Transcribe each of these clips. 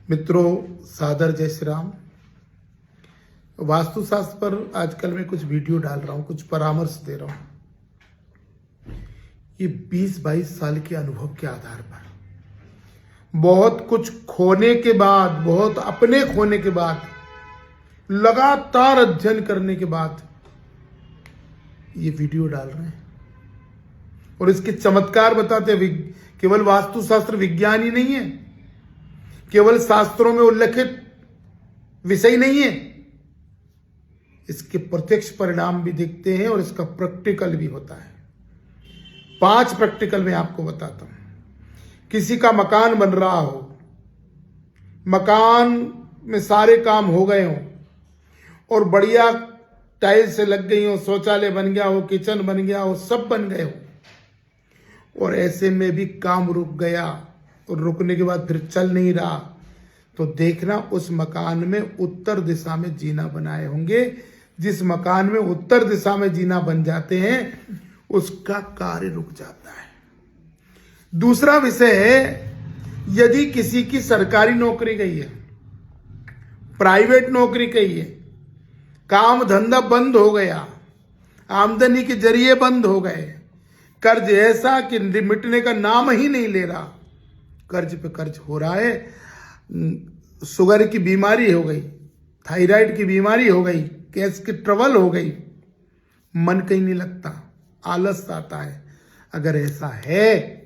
मित्रों, सादर जय श्री राम। वास्तुशास्त्र पर आजकल मैं कुछ वीडियो डाल रहा हूं, कुछ परामर्श दे रहा हूं। ये 20-22 साल के अनुभव के आधार पर, बहुत कुछ खोने के बाद, बहुत अपने खोने के बाद, लगातार अध्ययन करने के बाद ये वीडियो डाल रहे हैं और इसके चमत्कार बताते हैं। केवल वास्तुशास्त्र विज्ञान ही नहीं है, केवल शास्त्रों में उल्लेखित विषय नहीं है, इसके प्रत्यक्ष परिणाम भी दिखते हैं और इसका प्रैक्टिकल भी होता है। 5 प्रैक्टिकल मैं आपको बताता हूं। किसी का मकान बन रहा हो, मकान में सारे काम हो गए हो और बढ़िया टाइल्स से लग गई हो, शौचालय बन गया हो, किचन बन गया हो, सब बन गए हो, और ऐसे में भी काम रुक गया और रुकने के बाद फिर चल नहीं रहा, तो देखना उस मकान में उत्तर दिशा में जीना बनाए होंगे। जिस मकान में उत्तर दिशा में जीना बन जाते हैं उसका कार्य रुक जाता है। दूसरा विषय है, यदि किसी की सरकारी नौकरी गई है, प्राइवेट नौकरी गई है, काम धंधा बंद हो गया, आमदनी के जरिए बंद हो गए, कर्ज ऐसा कि मिटने का नाम ही नहीं ले रहा, कर्ज पे कर्ज हो रहा है, शुगर की बीमारी हो गई, थायराइड की बीमारी हो गई, गैस की ट्रबल हो गई, मन कहीं नहीं लगता, आलस आता है। अगर ऐसा है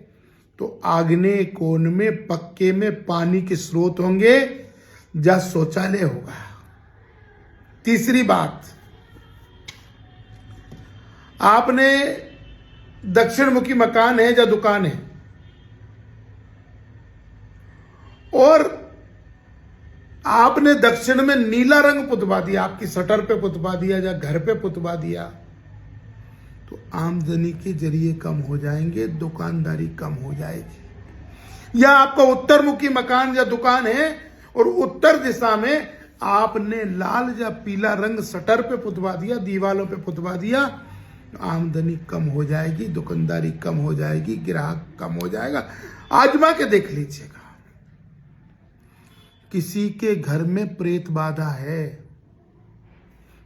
तो आग्नेय कोण में पक्के में पानी के स्रोत होंगे, जहां शौचालय होगा। तीसरी बात, आपने दक्षिण मुखी मकान है या दुकान है और आपने दक्षिण में नीला रंग पुतवा दिया, आपकी शटर पे पुतवा दिया या घर पे पुतवा दिया, तो आमदनी के जरिए कम हो जाएंगे, दुकानदारी कम हो जाएगी। या आपका उत्तर मुखी मकान या दुकान है और उत्तर दिशा में आपने लाल या पीला रंग शटर पे पुतवा दिया, दीवालों पे पुतवा दिया, आमदनी कम हो जाएगी, दुकानदारी कम हो जाएगी, ग्राहक कम हो जाएगा। आजमा के देख लीजिएगा। किसी के घर में प्रेत बाधा है,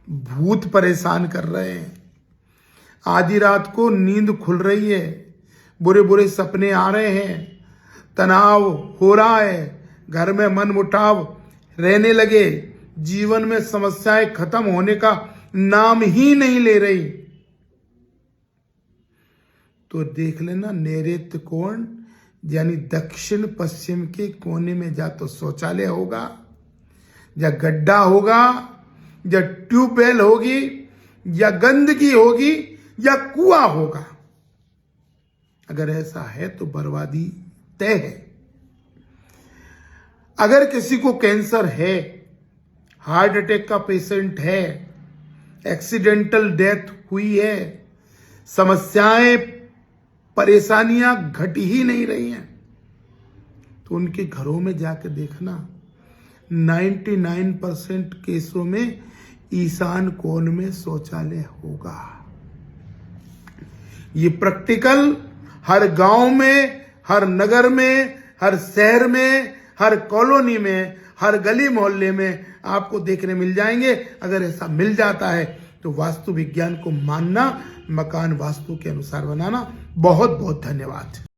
भूत परेशान कर रहे हैं, आधी रात को नींद खुल रही है, बुरे बुरे सपने आ रहे हैं, तनाव हो रहा है, घर में मनमुटाव रहने लगे, जीवन में समस्याएं खत्म होने का नाम ही नहीं ले रही, तो देख लेना नैऋत्य कोण यानी दक्षिण पश्चिम के कोने में जा तो शौचालय होगा, या गड्ढा होगा, या ट्यूबवेल होगी, या गंदगी होगी, या कुआं होगा। अगर ऐसा है तो बर्बादी तय है। अगर किसी को कैंसर है, हार्ट अटैक का पेशेंट है, एक्सीडेंटल डेथ हुई है, समस्याएं परेशानियां घट ही नहीं रही हैं, तो उनके घरों में जाकर देखना 99% केसों में ईशान कोण में शौचालय होगा। ये प्रैक्टिकल हर गांव में, हर नगर में, हर शहर में, हर कॉलोनी में, हर गली मोहल्ले में आपको देखने मिल जाएंगे। अगर ऐसा मिल जाता है तो वास्तु विज्ञान को मानना, मकान वास्तु के अनुसार बनाना। बहुत बहुत धन्यवाद।